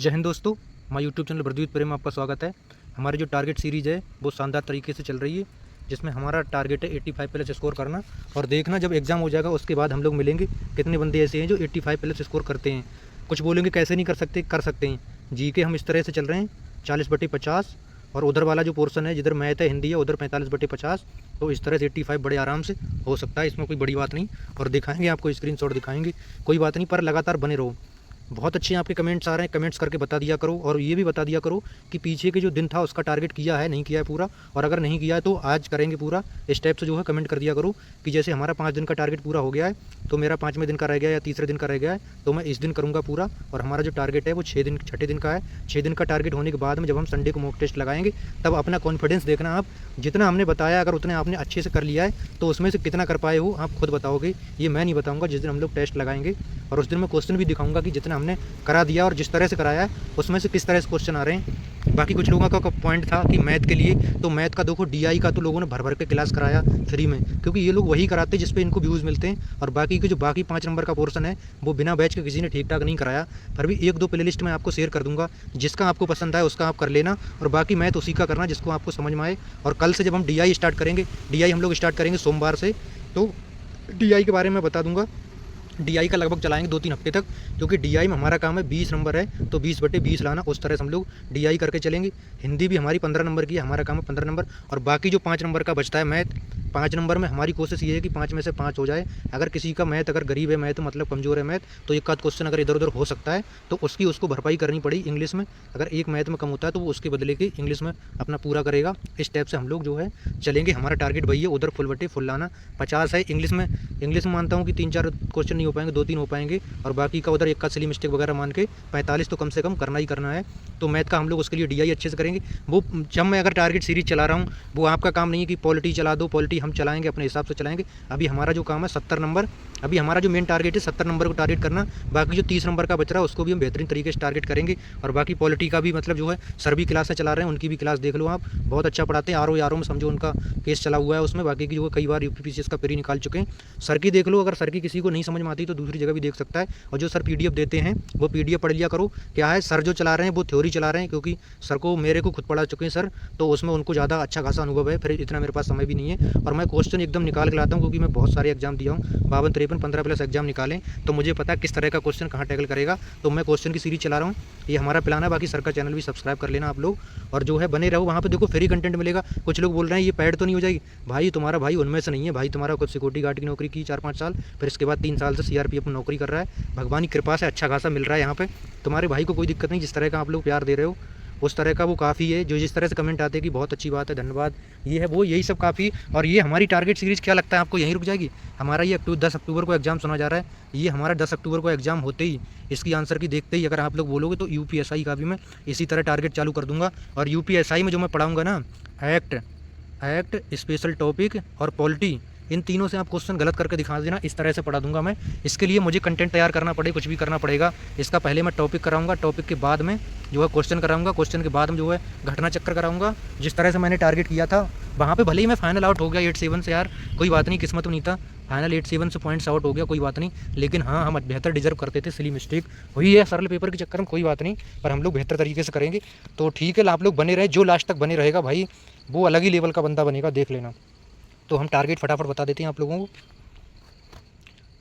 जय हिंद दोस्तों, हमारे यूट्यूब चैनल ब्रदवीत प्रेम में आपका स्वागत है। हमारी जो टारगेट सीरीज़ है वो शानदार तरीके से चल रही है, जिसमें हमारा टारगेट है 85 प्लस स्कोर करना। और देखना जब एग्ज़ाम हो जाएगा उसके बाद हम लोग मिलेंगे कितने बंदे ऐसे हैं जो 85 प्लस स्कोर करते हैं। कुछ बोलेंगे कैसे नहीं कर सकते, कर सकते हैं। जी के हम इस तरह से चल रहे हैं 40/50, और उधर वाला जो पोर्सन है जिधर मैथ है हिंदी है उधर 45/50। तो इस तरह से 85 बड़े आराम से हो सकता है, इसमें कोई बड़ी बात नहीं। और दिखाएंगे आपको, स्क्रीनशॉट दिखाएंगे, कोई बात नहीं, पर लगातार बने रहो। बहुत अच्छे आपके कमेंट्स आ रहे हैं, कमेंट्स करके बता दिया करो। और ये भी बता दिया करो कि पीछे के जो दिन था उसका टारगेट किया है नहीं किया है पूरा, और अगर नहीं किया है तो आज करेंगे पूरा। इस टाइप से जो है कमेंट कर दिया करो कि जैसे हमारा 5 दिन का टारगेट पूरा हो गया है तो मेरा 5वें दिन का रह गया या तीसरे दिन का रह गया है तो मैं इस दिन करूँगा पूरा। और हमारा जो टारगेट है वो 6 दिन का है। 6 दिन का टारगेट होने के बाद में जब हम संडे को मॉक टेस्ट लगाएंगे तब अपना कॉन्फिडेंस देखना आप। जितना हमने बताया अगर उतने आपने अच्छे से कर लिया है तो उसमें से कितना कर पाए हो आप खुद बताओगे, ये मैं नहीं बताऊँगा। जिस दिन हम लोग टेस्ट लगाएंगे और उस दिन मैं क्वेश्चन भी दिखाऊंगा कि जितना हमने करा दिया और जिस तरह से कराया है उसमें से किस तरह से क्वेश्चन आ रहे हैं। बाकी कुछ लोगों का पॉइंट था कि मैथ के लिए, तो मैथ का देखो डीआई का तो लोगों ने भर भर के क्लास कराया फ्री में, क्योंकि ये लोग वही कराते हैं जिस पे इनको व्यूज़ मिलते हैं। और बाकी के जो बाकी 5 नंबर का पोर्सन है वो बिना बैच के किसी ने ठीक ठाक नहीं कराया। फिर भी 1-2 प्ले लिस्ट मैं आपको शेयर कर दूंगा, जिसका आपको पसंद आए उसका आप कर लेना, और बाकी मैथ उसी का करना जिसको आपको समझ में आए। और कल से जब हम डीआई स्टार्ट करेंगे, डीआई हम लोग स्टार्ट करेंगे सोमवार से, तो डीआई के बारे में बता दूंगा। डीआई का लगभग चलाएंगे 2-3 हफ्ते तक, क्योंकि डीआई में हमारा काम है 20 नंबर है तो 20/20 लाना, उस तरह से हम लोग डीआई करके चलेंगे। हिंदी भी हमारी 15 नंबर की है, हमारा काम है 15 नंबर। और बाकी जो 5 नंबर का बचता है मैथ, 5 नंबर में हमारी कोशिश ये है कि 5 में से 5 हो जाए। अगर किसी का मैथ अगर गरीब है, मैथ मतलब कमज़ोर है मैथ, तो एक आध क्वेश्चन अगर इधर उधर हो सकता है तो उसको भरपाई करनी पड़ी इंग्लिश में। अगर एक मैथ में कम होता है तो वो उसके बदले के इंग्लिश में अपना पूरा करेगा। इस टाइप से हम लोग जो है चलेंगे। हमारा टारगेट वही है, उधर फुल लाना। 50 है इंग्लिश में मानता हूँ कि 3-4 क्वेश्चन नहीं हो पाएंगे, 2-3 हो पाएंगे, और बाकी का उधर एक का सिली मिस्टेक वगैरह मान के 45 तो कम से कम करना ही करना है। तो मैथ का हम लोग उसके लिए डीआई अच्छे से करेंगे। वो जब मैं अगर टारगेट सीरीज चला रहा हूँ वो आपका काम नहीं है कि पॉलिटी चला दो, पॉलिटी हम चलाएंगे अपने हिसाब से चलाएंगे। अभी हमारा जो काम है 70 नंबर, अभी हमारा जो मेन टारगेट है 70 नंबर को टारगेट करना। बाकी जो 30 नंबर का बच रहा है उसको भी हम बेहतरीन तरीके से टारगेट करेंगे। और बाकी पॉलिटी का भी मतलब जो है सर भी क्लासें चला रहे हैं, उनकी भी क्लास देख लो आप, बहुत अच्छा पढ़ाते हैं। आर में समझो उनका केस चला हुआ है उसमें। बाकी की जो कई बार यूपीपीसीएस का पेरी निकाल चुके हैं। सर की देख लो, अगर सर की किसी को नहीं समझ में आती तो दूसरी जगह भी देख सकता है। और जो सर पीडीएफ देते हैं वो पीडीएफ पढ़ लिया करो। क्या है, सर जो चला रहे हैं वो थ्योरी चला रहे हैं, क्योंकि सर को मेरे को खुद पढ़ा चुके हैं सर, तो उसमें उनको ज़्यादा अच्छा खासा अनुभव है। फिर इतना मेरे पास समय भी नहीं है, और मैं क्वेश्चन एकदम निकाल के लाता हूँ, क्योंकि मैं बहुत सारे एग्जाम दिया हूँ, 52, 53, 15 प्लस एग्जाम निकालें, तो मुझे पता है किस तरह का क्वेश्चन कहाँ टैकल करेगा। तो मैं क्वेश्चन की सीरीज चला रहा हूँ, ये हमारा प्लान है। बाकी सर का चैनल भी सब्सक्राइब कर लेना आप लोग, और जो है बने रहो वहाँ पे। देखो फ्री कंटेंट मिलेगा। कुछ लोग बोल रहे हैं ये पैड तो नहीं हो जाएगी, भाई तुम्हारा भाई उनमें से नहीं है। भाई तुम्हारा कुछ सिक्योरिटी गार्ड की नौकरी की 4-5 साल, फिर इसके बाद 3 साल से सीआरपीएफ में नौकरी कर रहा है। भगवान की कृपा से अच्छा खासा मिल रहा है यहाँ पे। तुम्हारे भाई को कोई दिक्कत नहीं, जिस तरह का आप लोग प्यार दे रहे हो उस तरह का वो काफ़ी है। जो जिस तरह से कमेंट आते हैं कि बहुत अच्छी बात है, धन्यवाद, ये है वो, यही सब काफ़ी। और ये हमारी टारगेट सीरीज़ क्या लगता है आपको यहीं रुक जाएगी? हमारा ये 10 अक्टूबर को एग्ज़ाम सुना जा रहा है। ये हमारा 10 अक्टूबर को एग्ज़ाम होते ही, इसकी आंसर की देखते ही अगर आप लोग बोलोगे तो यूपीएसआई का भी मैं इसी तरह टारगेट चालू कर दूंगा। और यूपीएसआई में जो मैं पढ़ाऊँगा ना, एक्ट, स्पेशल टॉपिक और पॉलिटी, इन तीनों से आप क्वेश्चन गलत करके दिखा देना, इस तरह से पढ़ा दूंगा मैं। इसके लिए मुझे कंटेंट तैयार करना पड़े, कुछ भी करना पड़ेगा। इसका पहले मैं टॉपिक कराऊंगा, टॉपिक के बाद में जो है क्वेश्चन कराऊंगा, क्वेश्चन के बाद में जो है घटना चक्र कराऊंगा। जिस तरह से मैंने टारगेट किया था वहाँ पे भले ही मैं फाइनल आउट हो गया 8-7 से, यार कोई बात नहीं, किस्मत नहीं था, फाइनल 8-7 से पॉइंट्स आउट हो गया, कोई बात नहीं। लेकिन हाँ, हम बेहतर डिजर्व करते थे। सिली मिस्टेक हुई है सरल पेपर के चक्कर में, कोई बात नहीं, पर हम लोग बेहतर तरीके से करेंगे। तो ठीक है, आप लोग बने रहे, जो लास्ट तक बने रहेगा भाई वो अलग ही लेवल का बंदा बनेगा, देख लेना। तो हम टारगेट फटाफट बता देते हैं आप लोगों को।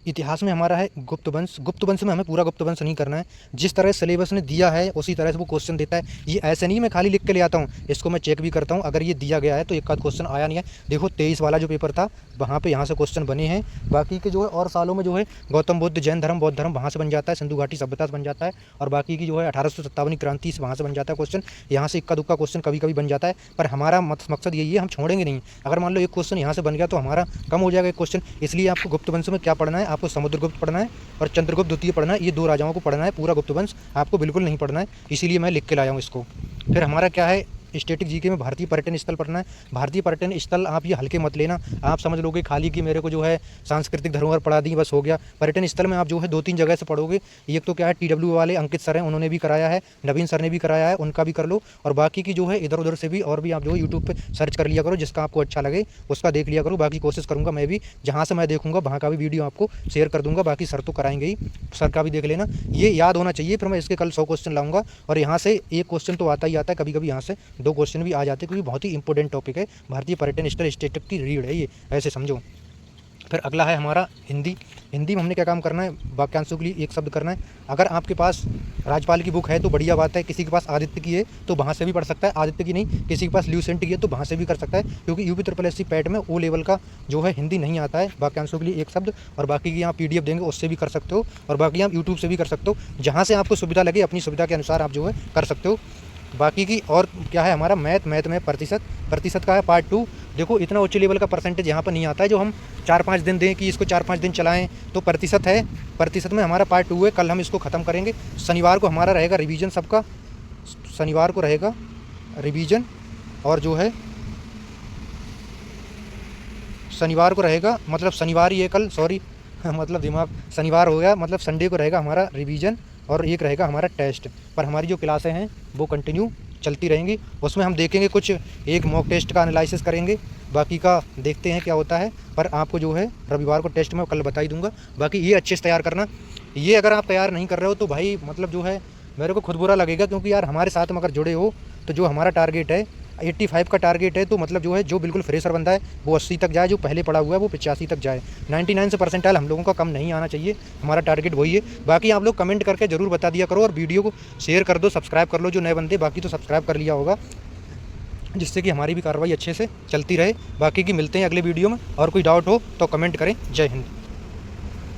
इतिहास में हमारा है गुप्त वंश में हमें पूरा गुप्त वंश नहीं करना है। जिस तरह सिलेबस ने दिया है उसी तरह से वो क्वेश्चन देता है। ये ऐसे नहीं मैं खाली लिख के ले आता हूँ, इसको मैं चेक भी करता हूँ। अगर ये दिया गया है तो एक आध क्वेश्चन आया नहीं है। देखो 23 वाला जो पेपर था वहाँ पे यहाँ से क्वेश्चन बने हैं। बाकी के जो है और सालों में जो है गौतम बुद्ध, जैन धर्म, बौद्ध धर्म वहाँ से बन जाता है, सिंधु घाटी सभ्यता से बन जाता है। और बाकी की जो है 1857 क्रांति से वहाँ से बन जाता है क्वेश्चन। यहाँ से इक्का दुक्का क्वेश्चन कभी कभी बन जाता है, पर हमारा मकसद यही है, हम छोड़ेंगे नहीं। अगर मान लो एक क्वेश्चन यहाँ से बन गया तो हमारा कम हो जाएगा एक क्वेश्चन। इसलिए आपको गुप्त वंश में क्या पढ़ना है, आपको समुद्रगुप्त पढ़ना है और चंद्रगुप्त द्वितीय पढ़ना है। ये 2 राजाओं को पढ़ना है, पूरा गुप्त वंश आपको बिल्कुल नहीं पढ़ना है, इसीलिए मैं लिख के लाया हूँ इसको। फिर हमारा क्या है, स्टैटिक जीके में भारतीय पर्यटन स्थल पढ़ना है। भारतीय पर्यटन स्थल आप ये हल्के मत लेना, आप समझ लोगे खाली कि मेरे को जो है सांस्कृतिक धरोहर पढ़ा दी बस हो गया। पर्यटन स्थल में आप जो है 2-3 जगह से पढ़ोगे। एक तो क्या है TW वाले अंकित सर हैं, उन्होंने भी कराया है, नवीन सर ने भी कराया है, उनका भी कर लो। और बाकी की जो है इधर उधर से भी और भी आप जो है यूट्यूब पर सर्च कर लिया करो, जिसका आपको अच्छा लगे उसका देख लिया करो। बाकी कोशिश करूँगा मैं भी जहाँ से मैं देखूँगा वहाँ का भी वीडियो आपको शेयर कर दूँगा। बाकी सर तो कराएंगे ही, सर का भी देख लेना, ये याद होना चाहिए। फिर मैं इसके कल 100 क्वेश्चन लाऊंगा और यहाँ से एक क्वेश्चन तो आता ही आता है, कभी कभी यहाँ से 2 क्वेश्चन भी आ जाते हैं, क्योंकि बहुत ही इंपॉर्टेंट टॉपिक है। भारतीय पर्यटन स्थल स्टैटिक की रीड है ये, ऐसे समझो। फिर अगला है हमारा हिंदी। हिंदी में हमने क्या काम करना है, वाक्यांशों के लिए एक शब्द करना है। अगर आपके पास राजपाल की बुक है तो बढ़िया बात है, किसी के पास आदित्य की है तो वहाँ से भी पढ़ सकता है, आदित्य की नहीं किसी के पास ल्यूसेंट की है तो वहाँ से भी कर सकता है, क्योंकि यूपी SSC पैट में O लेवल का जो है हिंदी नहीं आता है। वाक्यांशों के लिए एक शब्द, और बाकी की आप PDF देंगे उससे भी कर सकते हो, और बाकी आप यूट्यूब से भी कर सकते हो, जहाँ से आपको सुविधा लगे अपनी सुविधा के अनुसार आप जो है कर सकते हो। बाकी की और क्या है हमारा मैथ में प्रतिशत का है पार्ट 2। देखो इतना उच्च लेवल का परसेंटेज यहाँ पर नहीं आता है जो हम 4-5 दिन दें कि इसको 4-5 दिन चलाएं, तो प्रतिशत है, प्रतिशत में हमारा पार्ट 2 है, कल हम इसको ख़त्म करेंगे। शनिवार को हमारा रहेगा रिवीजन सबका, शनिवार को रहेगा रिवीजन, और जो है शनिवार को रहेगा, मतलब शनिवार ही है कल, सॉरी मतलब दिमाग, शनिवार हो गया, मतलब संडे को रहेगा हमारा रिवीजन और एक रहेगा हमारा टेस्ट। पर हमारी जो क्लासें हैं वो कंटिन्यू चलती रहेंगी, उसमें हम देखेंगे कुछ एक मॉक टेस्ट का एनालिसिस करेंगे, बाकी का देखते हैं क्या होता है। पर आपको जो है रविवार को टेस्ट में कल बता ही दूंगा। बाकी ये अच्छे से तैयार करना, ये अगर आप तैयार नहीं कर रहे हो तो भाई मतलब जो है मेरे को खुद बुरा लगेगा, क्योंकि यार हमारे साथ में अगर जुड़े हो तो जो हमारा टारगेट है 85 का टारगेट है, तो मतलब जो है जो बिल्कुल फ्रेशर बंदा है वो 80 तक जाए, जो पहले पढ़ा हुआ है वो 85 तक जाए। 99 से परसेंटाइल हम लोगों का कम नहीं आना चाहिए, हमारा टारगेट वही है। बाकी आप लोग कमेंट करके ज़रूर बता दिया करो, और वीडियो को शेयर कर दो, सब्सक्राइब कर लो जो नए बंदे, बाकी तो सब्सक्राइब कर लिया होगा, जिससे कि हमारी भी कार्रवाई अच्छे से चलती रहे। बाकी की मिलते हैं अगले वीडियो में, और कोई डाउट हो तो कमेंट करें। जय हिंद।